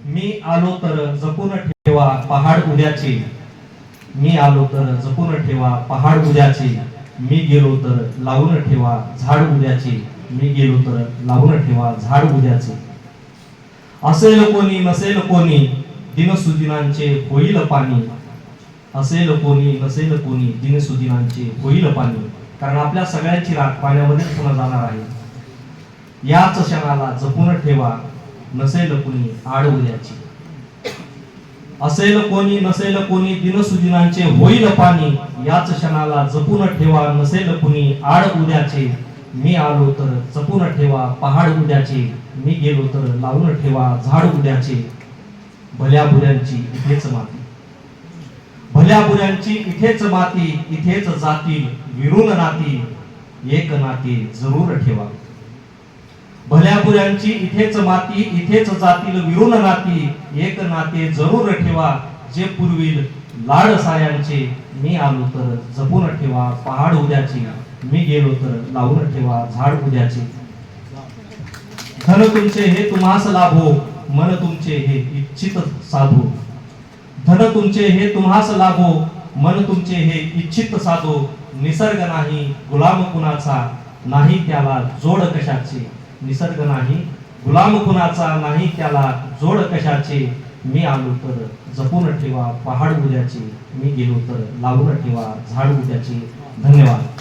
मी आलो तर जपून ठेवा पहाड उद्याचे, मी आलो तर जपून ठेवा पहाड उद्याचे, मी गेलो तर लावून ठेवा झाड उद्याचे, मी गेलो तर लावून ठेवा झाड उद्याचे. असेल कोणी नसेल कोणी दिनसुदिनांचे होईल पाणी, असेल कोणी नसेल कोणी दिनसुदिनांचे होईल पाणी. कारण आपल्या सगळ्यांची राख पाण्यामध्येच पुन्हा जाणार आहे. याच क्षणाला जपून ठेवा नसेल कोणी आड उद्याची. असेल कोणी नसेल कोणी दिनसुदिनांचे होईल पाणी, याच क्षणाला जपून ठेवा नसेल कोणी आड उद्याचे. मी आलो तर जपून ठेवा पहाड उद्याचे, मी गेलो तर लावून ठेवा झाड उद्याचे. भल्या बुऱ्यांची इथेच माती, भल्या बुऱ्यांची इथेच माती, इथेच जातील विरून नाती, एक नाते जरूर ठेवा. भल्या बुऱ्यांची इथेच माती, इथेच जातील विरून नाती, एक नाते जरूर ठेवा. जे पुरविल लाड सायांचे, मी आलो तर जपून ठेवा पहाड उद्याची, मी गेलो तर लावून ठेवा झाड उद्याचे. धन तुमचे हे तुम्हास लाभो, मन तुमचे हे इच्छित साधो. धन तुमचे हे तुम्हास लाभो, मन तुमचे हे इच्छित साधो. निसर्ग नाही गुलाम कुणाचा, नाही त्याला जोड कशाचे. निसर्ग नाही गुलाम कुणाचा, नाही त्याला जोड कशाचे. मी आलो तर जपून ठेवा पहाड उद्याचे, मी गेलो तर लावून ठेवा झाड उद्याचे. धन्यवाद.